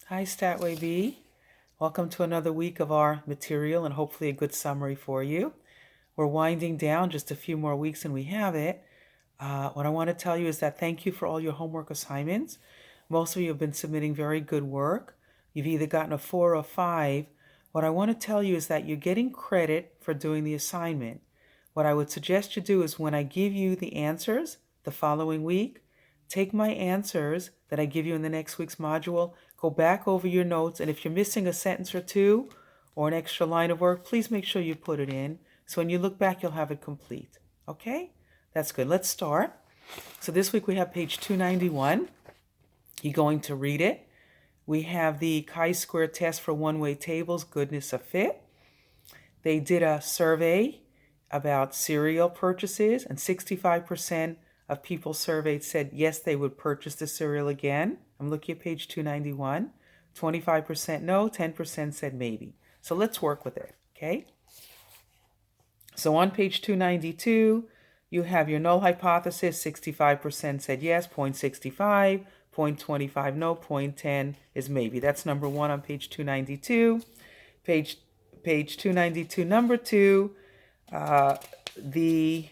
Hi, Statway B. Welcome to another week of our material and hopefully a good summary for you. We're winding down just a few more weeks and we have it. What I want to tell you is that thank you for all your homework assignments. Most of you have been submitting very good work. You've either gotten a 4 or 5. What I want to tell you is that you're getting credit for doing the assignment. What I would suggest you do is when I give you the answers the following week, take my answers that I give you in the next week's module, go back over your notes, and if you're missing a sentence or two or an extra line of work, please make sure you put it in. So when you look back, you'll have it complete. Okay? That's good. Let's start. So this week we have page 291. You're going to read it. We have the chi-square test for one-way tables, goodness of fit. They did a survey about cereal purchases, and 65% of people surveyed said yes, they would purchase the cereal again. I'm looking at page 291. 25% no, 10% said maybe. So let's work with it, okay? So on page 292, you have your null hypothesis. 65% said yes, 0.65, 0.25 no, 0.10 is maybe. That's number 1 on page 292. Page 292, number 2, the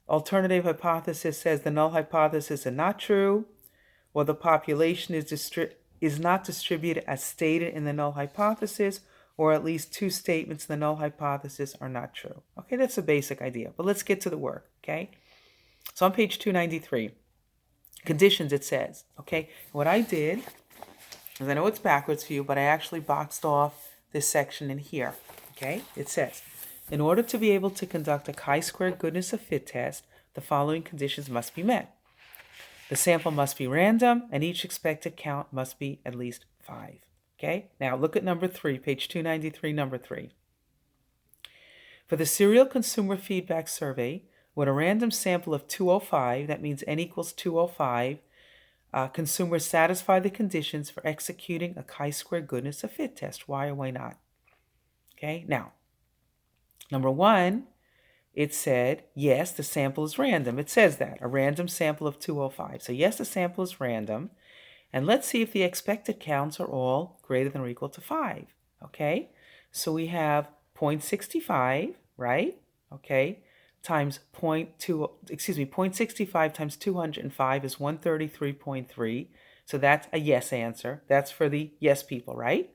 alternative hypothesis says the null hypothesis is not true, or the population is not distributed as stated in the null hypothesis, or at least 2 statements in the null hypothesis are not true. Okay, that's a basic idea, but let's get to the work, okay? So on page 293, conditions it says, okay? What I did is, I know it's backwards for you, but I actually boxed off this section in here, okay? It says, in order to be able to conduct a chi-square goodness of fit test, the following conditions must be met. The sample must be random, and each expected count must be at least 5. Okay? Now look at number 3, page 293, number 3. For the Serial Consumer Feedback Survey, with a random sample of 205, that means n equals 205, consumers satisfy the conditions for executing a chi-square goodness of fit test. Why or why not? Okay? Now, number 1, it said, yes, the sample is random. It says that, a random sample of 205. So yes, the sample is random. And let's see if the expected counts are all greater than or equal to 5. Okay? So we have 0.65, right? Okay? Times 0.65 times 205 is 133.3. So that's a yes answer. That's for the yes people, right?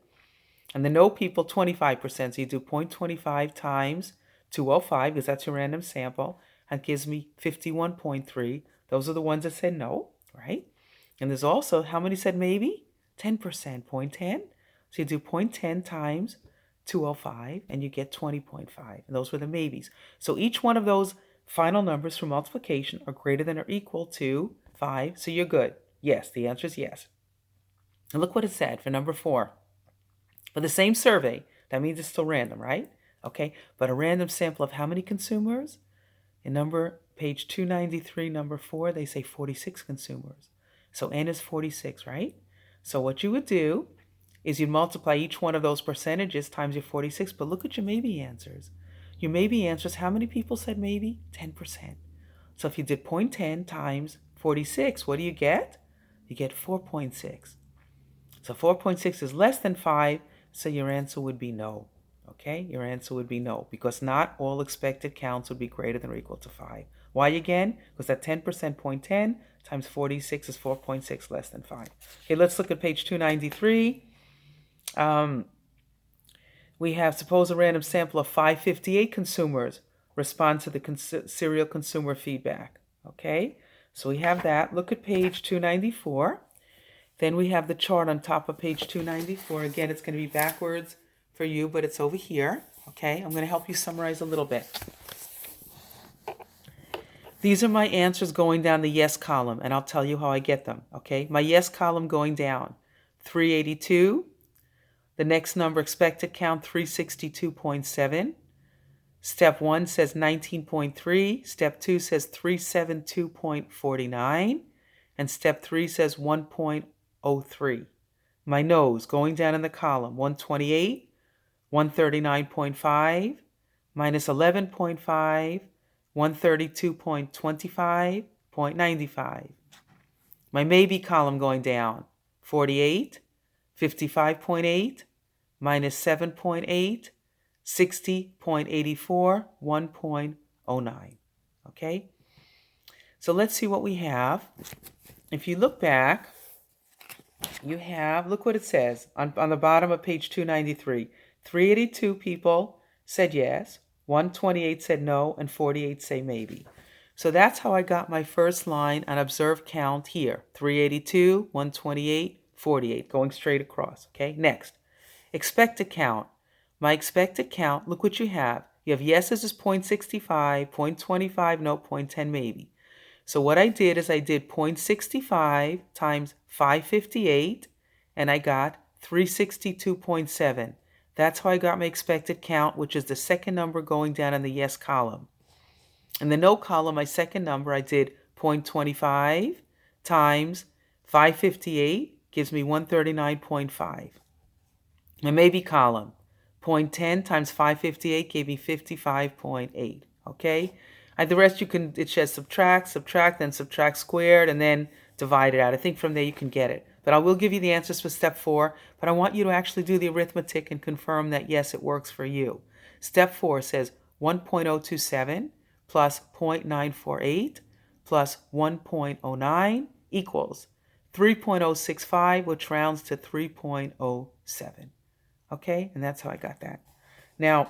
And the no people, 25%. So you do 0.25 times 205, because that's your random sample, and gives me 51.3. Those are the ones that said no, right? And there's also, how many said maybe? 10%, 0.10. So you do 0.10 times 205, and you get 20.5. And those were the maybes. So each one of those final numbers for multiplication are greater than or equal to 5. So you're good. Yes, the answer is yes. And look what it said for number 4. For the same survey, that means it's still random, right? Okay, but a random sample of how many consumers? In page 293, number 4, they say 46 consumers. So n is 46, right? So what you would do is you'd multiply each one of those percentages times your 46, but look at your maybe answers. Your maybe answers, how many people said maybe? 10%. So if you did 0.10 times 46, what do you get? You get 4.6. So 4.6 is less than 5, so your answer would be no. Okay, your answer would be no, because not all expected counts would be greater than or equal to 5. Why again? Because that 10%, 0.10 times 46 is 4.6 less than 5. Okay, let's look at page 293. We have, suppose a random sample of 558 consumers respond to the serial consumer feedback. Okay, so we have that. Look at page 294. Then we have the chart on top of page 294. Again, it's going to be backwards for you, but it's over here. Okay, I'm going to help you summarize a little bit. These are my answers going down the yes column, and I'll tell you how I get them. Okay, my yes column going down, 382. The next number, expected count, 362.7. Step 1 says 19.3. Step 2 says 372.49. And step 3 says 1.03. My no's going down in the column, 128, 139.5, minus 11.5, 132.25, 0.95. My maybe column going down, 48, 55.8 minus 7.8, 60.84, 1.09. Okay? So let's see what we have. If you look back, you have, look what it says on the bottom of page 293. 382 people said yes, 128 said no, and 48 say maybe. So that's how I got my first line on observed count here. 382, 128, 48, going straight across. Okay, next. Expected count. My expected count, look what you have. You have yeses is 0.65, 0.25, no, 0.10 maybe. So what I did is I did 0.65 times 558, and I got 362.7. That's how I got my expected count, which is the second number going down in the yes column. In the no column, my second number, I did 0.25 times 558, gives me 139.5. My maybe column, 0.10 times 558 gave me 55.8, okay? The rest you can, it says subtract, then subtract squared, and then divide it out. I think from there you can get it. But I will give you the answers for step 4, but I want you to actually do the arithmetic and confirm that, yes, it works for you. Step 4 says 1.027 plus 0.948 plus 1.09 equals 3.065, which rounds to 3.07. Okay, and that's how I got that. Now,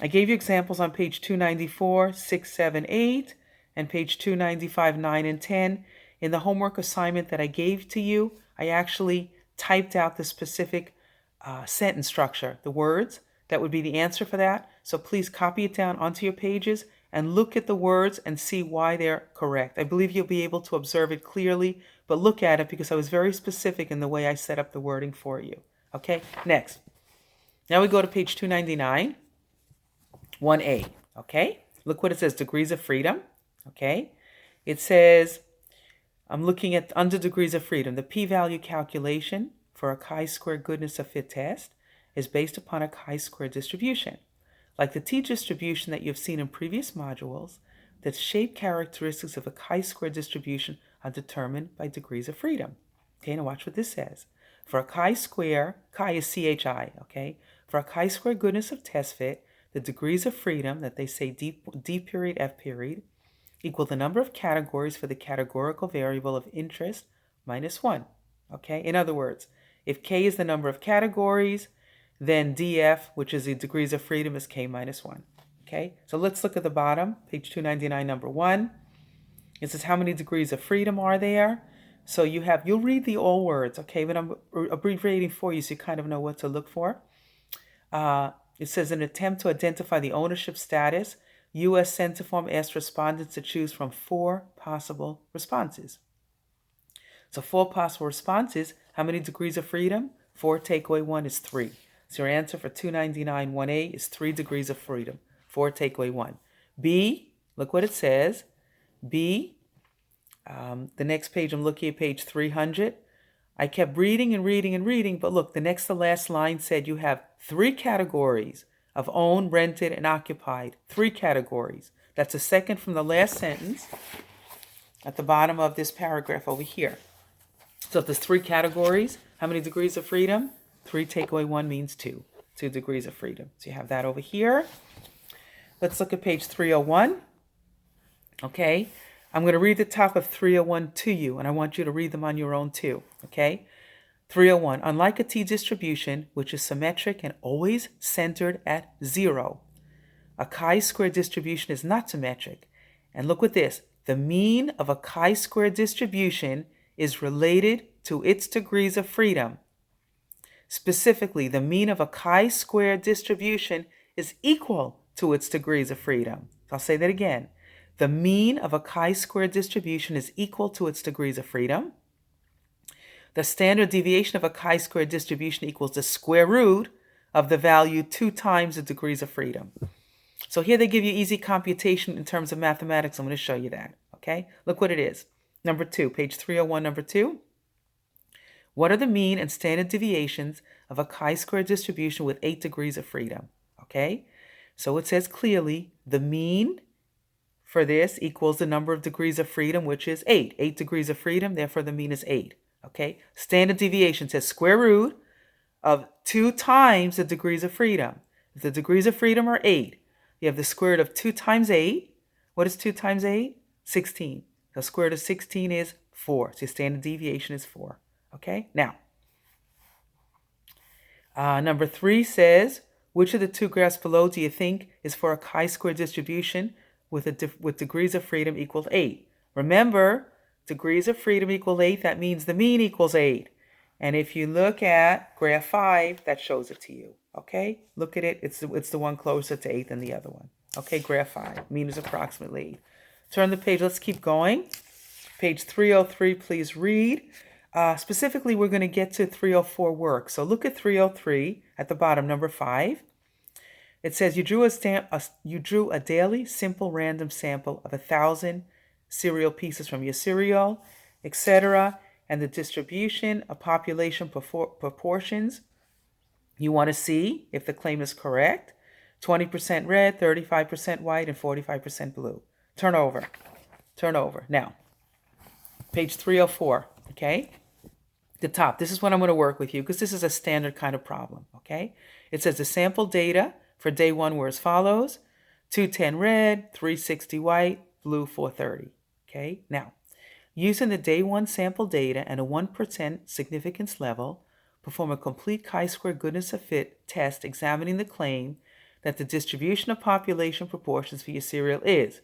I gave you examples on page 294, 6, 7, 8, and page 295, 9, and 10. In the homework assignment that I gave to you, I actually typed out the specific sentence structure, the words. That would be the answer for that. So please copy it down onto your pages and look at the words and see why they're correct. I believe you'll be able to observe it clearly, but look at it because I was very specific in the way I set up the wording for you. Okay, next. Now we go to page 299, 1A, okay? Look what it says, degrees of freedom, okay? It says, I'm looking at under degrees of freedom. The p-value calculation for a chi-square goodness of fit test is based upon a chi-square distribution. Like the t-distribution that you've seen in previous modules, the shape characteristics of a chi-square distribution are determined by degrees of freedom. Okay, now watch what this says. For a chi-square, chi is CHI, okay? For a chi-square goodness of test fit, the degrees of freedom, that they say D period, F period, equal the number of categories for the categorical variable of interest minus 1, okay? In other words, if K is the number of categories, then DF, which is the degrees of freedom, is K minus 1, okay? So let's look at the bottom, page 299, number 1. It says how many degrees of freedom are there? So you'll read the all words, okay? But I'm abbreviating for you so you kind of know what to look for. It says an attempt to identify the ownership status. U.S. Centiform asked respondents to choose from 4 possible responses. So 4 possible responses. How many degrees of freedom? 4, takeaway 1 is 3. So your answer for 299, 1A is 3 degrees of freedom. 4, takeaway 1. B, look what it says. B, the next page, I'm looking at page 300. I kept reading and reading and reading, but look, the next to last line said you have 3 categories of owned, rented, and occupied. 3 categories. That's the second from the last sentence at the bottom of this paragraph over here. So if there's 3 categories, how many degrees of freedom? 3, takeaway 1 means 2. 2 degrees of freedom. So you have that over here. Let's look at page 301. Okay. I'm going to read the top of 301 to you, and I want you to read them on your own too, okay? 301, unlike a t-distribution, which is symmetric and always centered at 0, a chi-square distribution is not symmetric. And look at this. The mean of a chi-square distribution is related to its degrees of freedom. Specifically, the mean of a chi-square distribution is equal to its degrees of freedom. So I'll say that again. The mean of a chi-square distribution is equal to its degrees of freedom. The standard deviation of a chi-square distribution equals the square root of the value 2 times the degrees of freedom. So here they give you easy computation in terms of mathematics. I'm going to show you that. Okay? Look what it is. Number 2, page 301, number 2. What are the mean and standard deviations of a chi-square distribution with 8 degrees of freedom? Okay? So it says clearly the mean for this equals the number of degrees of freedom, which is 8. 8 degrees of freedom, therefore the mean is 8. Okay? Standard deviation says square root of 2 times the degrees of freedom. If the degrees of freedom are 8, you have the square root of 2 times 8. What is 2 times 8? 16. The square root of 16 is 4. So your standard deviation is 4. Okay? Now, number 3 says, which of the 2 graphs below do you think is for a chi-square distribution with degrees of freedom equal 8? Remember, degrees of freedom equal 8. That means the mean equals 8. And if you look at graph 5, that shows it to you. Okay? Look at it. It's the one closer to 8 than the other one. Okay, graph 5. Mean is approximately 8. Turn the page. Let's keep going. Page 303, please read. Specifically, we're going to get to 304 work. So look at 303 at the bottom, number 5. It says you drew a daily simple random sample of 1,000 cereal pieces from your cereal, etc., and the distribution of population proportions. You want to see if the claim is correct. 20% red, 35% white, and 45% blue. Turn over. Turn over. Now, page 304, okay? The top. This is what I'm going to work with you because this is a standard kind of problem, okay? It says the sample data for day 1 were as follows. 210 red, 360 white, blue 430, okay? Now, using the day 1 sample data and a 1% significance level, perform a complete chi-square goodness of fit test examining the claim that the distribution of population proportions for your cereal is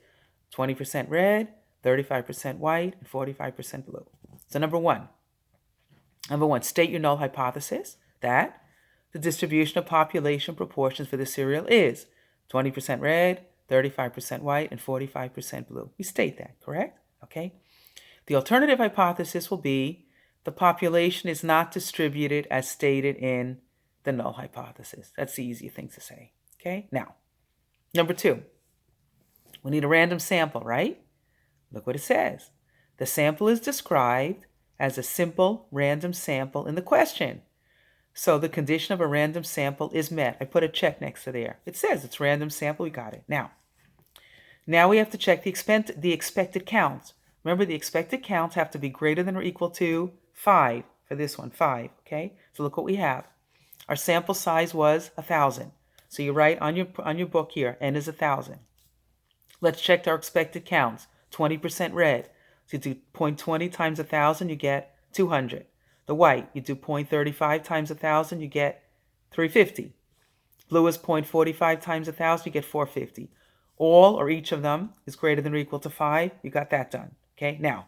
20% red, 35% white, and 45% blue. So number one, state your null hypothesis that the distribution of population proportions for the cereal is 20% red, 35% white, and 45% blue. You state that, correct? Okay. The alternative hypothesis will be the population is not distributed as stated in the null hypothesis. That's the easy thing to say. Okay. Now, number 2, we need a random sample, right? Look what it says. The sample is described as a simple random sample in the question. So the condition of a random sample is met. I put a check next to there. It says it's random sample. We got it. Now we have to check the expected counts. Remember, the expected counts have to be greater than or equal to 5 for this one, 5. Okay, so look what we have. Our sample size was 1,000. So you write on your book here, n is 1,000. Let's check our expected counts. 20% red. So you do 0.20 times 1,000, you get 200. The white, you do 0.35 times 1,000, you get 350. Blue is 0.45 times 1,000, you get 450. All or each of them is greater than or equal to 5. You got that done. Okay, now,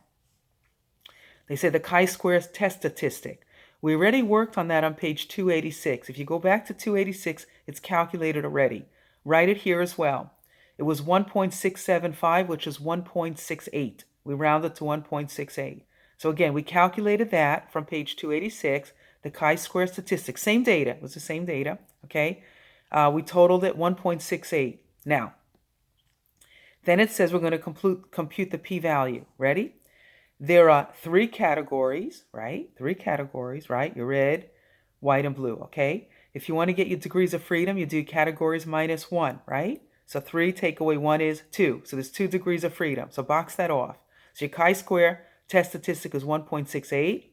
they say the chi-square test statistic. We already worked on that on page 286. If you go back to 286, it's calculated already. Write it here as well. It was 1.675, which is 1.68. We rounded to 1.68. So again, we calculated that from page 286, the chi-square statistic. Same data. It was the same data. Okay. We totaled it 1.68. Now, then it says we're going to compute the p-value. Ready? There are 3 categories, right? 3 categories, right? Your red, white, and blue, okay? If you want to get your degrees of freedom, you do categories minus 1, right? So 3 take away 1 is 2. So there's 2 degrees of freedom. So box that off. So your chi-square test statistic is 1.68.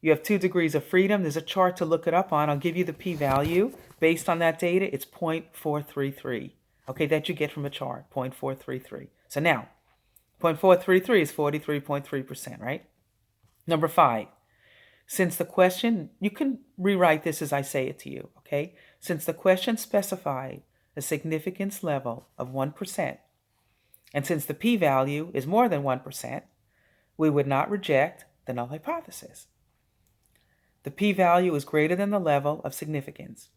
You have 2 degrees of freedom. There's a chart to look it up on. I'll give you the p-value. Based on that data, it's 0.433. Okay, that you get from a chart, 0.433. So now, 0.433 is 43.3%, right? Number 5, since the question, you can rewrite this as I say it to you, okay? Since the question specified a significance level of 1%, and since the p-value is more than 1%, we would not reject the null hypothesis. The p-value is greater than the level of significance.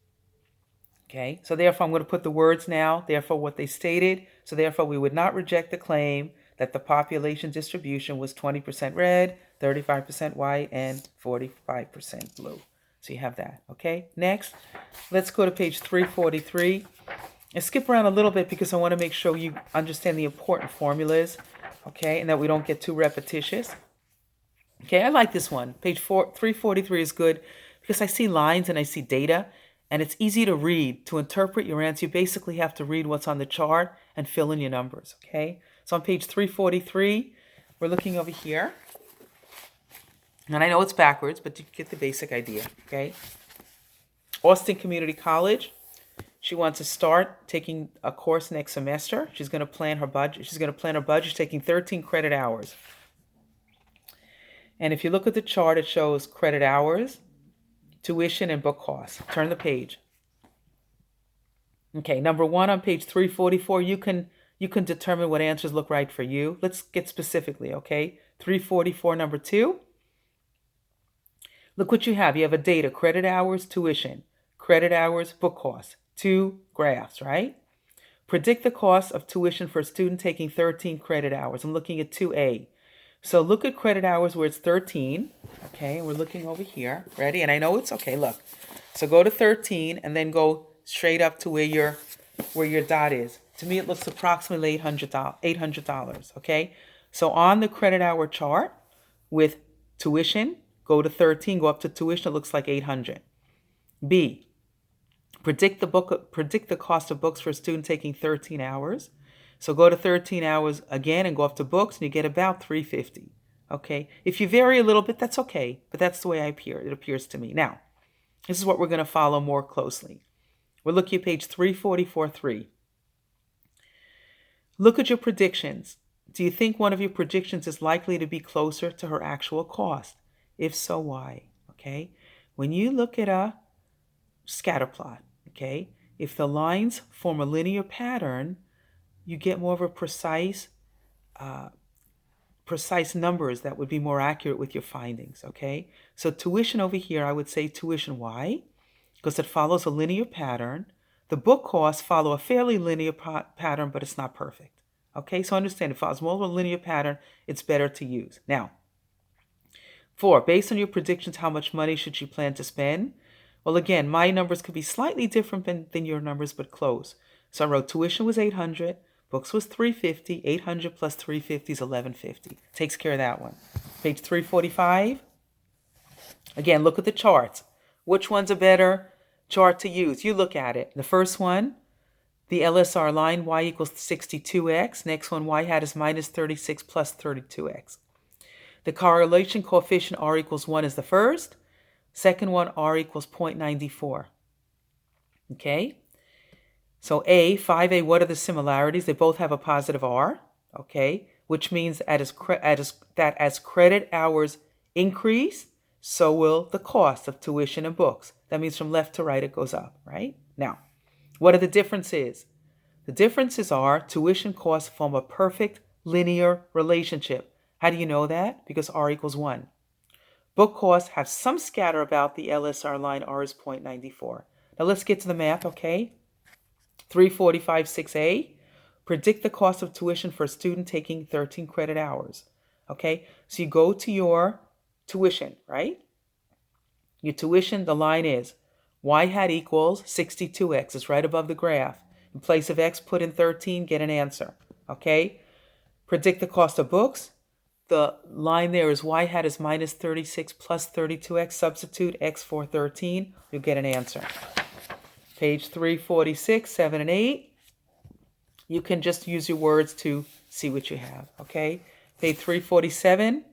Okay, so therefore I'm going to put the words now, therefore what they stated, so therefore we would not reject the claim that the population distribution was 20% red, 35% white, and 45% blue. So you have that, okay? Next, let's go to page 343 and skip around a little bit because I want to make sure you understand the important formulas, okay, and that we don't get too repetitious. Okay, I like this one. Page 343 is good because I see lines and I see data. And it's easy to read. To interpret your answer, you basically have to read what's on the chart and fill in your numbers, okay? So on page 343, we're looking over here. And I know it's backwards, but you get the basic idea, okay? Austin Community College. She wants to start taking a course next semester. She's going to plan her budget. She's taking 13 credit hours. And if you look at the chart, it shows credit hours, tuition, and book costs. Turn the page. Okay, number 1 on page 344, you can determine what answers look right for you. Let's get specifically, okay? 344, number 2. Look what you have. You have a data, credit hours, tuition, credit hours, book costs, 2 graphs, right? Predict the cost of tuition for a student taking 13 credit hours. I'm looking at 2A. So look at credit hours where it's 13. Okay, we're looking over here. Ready? And I know it's okay, look. So go to 13 and then go straight up to where your dot is. To me, it looks approximately $800, okay? So on the credit hour chart with tuition, go to 13, go up to tuition, it looks like 800. B, predict the cost of books for a student taking 13 hours. So go to 13 hours again and go up to books, and you get about 350. Okay? If you vary a little bit, that's okay, but that's the way it appears to me. Now, this is what we're going to follow more closely. We're looking at page 344.3. Look at your predictions. Do you think one of your predictions is likely to be closer to her actual cost? If so, why? Okay? When you look at a scatter plot, okay, if the lines form a linear pattern, you get more of a precise numbers that would be more accurate with your findings, okay? So tuition over here, I would say tuition Y, because it follows a linear pattern. The book costs follow a fairly linear pattern, but it's not perfect, okay? So understand, if it follows more of a linear pattern, it's better to use. Now, 4, based on your predictions, how much money should you plan to spend? Well, again, my numbers could be slightly different than your numbers, but close. So I wrote tuition was 800, books was 350, 800 plus 350 is 1150. Takes care of that one. Page 345. Again, look at the charts. Which one's a better chart to use? You look at it. The first one, the LSR line, y equals 62x. Next one, y hat is minus 36 plus 32x. The correlation coefficient r equals 1 is the first. Second one, r equals 0.94. Okay? So 5A, what are the similarities? They both have a positive r, okay? Which means that as credit hours increase, so will the cost of tuition and books. That means from left to right, it goes up, right? Now, what are the differences? The differences are tuition costs form a perfect linear relationship. How do you know that? Because r equals 1. Book costs have some scatter about the LSR line, r is 0.94. Now let's get to the math, okay? 345, 6A, predict the cost of tuition for a student taking 13 credit hours, okay? So you go to your tuition, right? Your tuition, the line is y hat equals 62x. It's right above the graph. In place of x, put in 13, get an answer, okay? Predict the cost of books. The line there is y hat is minus 36 plus 32x. Substitute x for 13. You'll get an answer. Page 346, 7 and 8. You can just use your words to see what you have, okay? Page 347,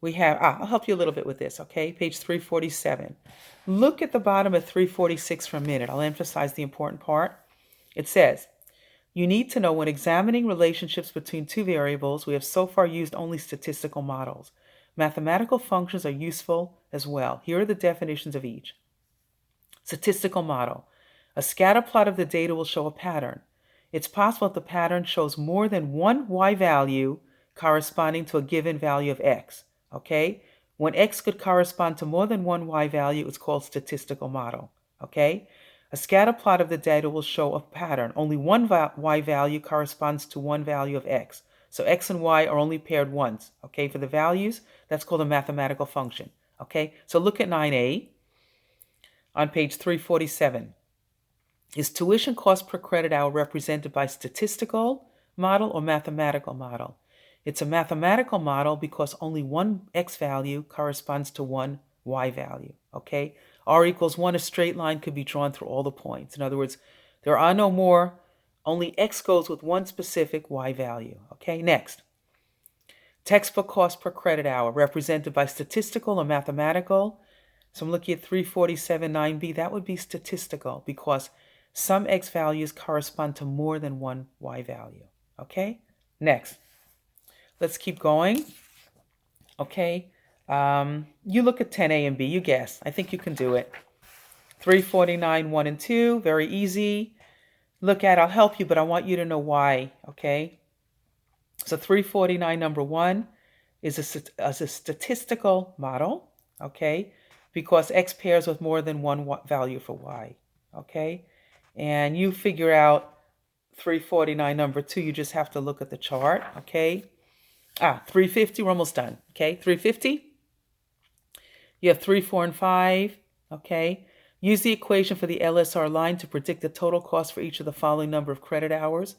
we have, I'll help you a little bit with this, okay? Page 347. Look at the bottom of 346 for a minute. I'll emphasize the important part. It says, you need to know when examining relationships between two variables, we have so far used only statistical models. Mathematical functions are useful as well. Here are the definitions of each. Statistical model. A scatter plot of the data will show a pattern. It's possible that the pattern shows more than one y value corresponding to a given value of x, okay? When x could correspond to more than one y value, it's called statistical model, okay? A scatter plot of the data will show a pattern. Only one y value corresponds to one value of x. So x and y are only paired once, okay? For the values, that's called a mathematical function, okay? So look at 9A on page 347. Is tuition cost per credit hour represented by statistical model or mathematical model? It's a mathematical model because only one x value corresponds to one y value, okay? R equals 1, a straight line could be drawn through all the points. In other words, there are no more, only x goes with one specific y value, okay? Next, textbook cost per credit hour represented by statistical or mathematical. So I'm looking at 347 9b. That would be statistical because some x values correspond to more than one y value. Okay, next. Let's keep going. Okay, you look at 10a and b. You guess. I think you can do it. 349 1 and 2. Very easy. Look at, I'll help you, but I want you to know why. Okay, so 349 number 1 is a statistical model. Okay, because x pairs with more than one value for y. Okay, and you figure out 349 number 2, you just have to look at the chart. Okay, 350, we're almost done. Okay, 350, you have 3, 4, and 5. Okay, use the equation for the LSR line to predict the total cost for each of the following number of credit hours.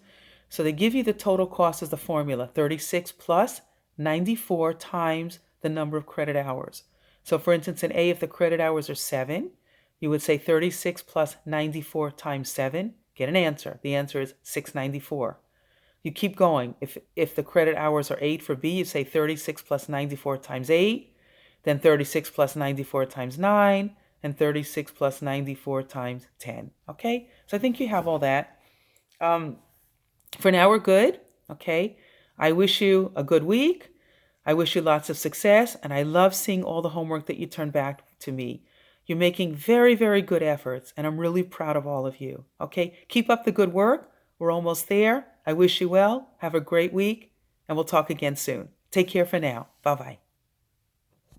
So they give you the total cost as the formula, 36 plus 94 times the number of credit hours. So for instance, in A, if the credit hours are 7, you would say 36 plus 94 times 7. Get an answer. The answer is 694. You keep going. If the credit hours are 8 for B, you say 36 plus 94 times 8, then 36 plus 94 times 9, and 36 plus 94 times 10. Okay? So I think you have all that. For now, we're good. Okay? I wish you a good week. I wish you lots of success, and I love seeing all the homework that you turn back to me. You're making very, very good efforts, and I'm really proud of all of you. Okay? Keep up the good work. We're almost there. I wish you well. Have a great week, and we'll talk again soon. Take care for now. Bye-bye.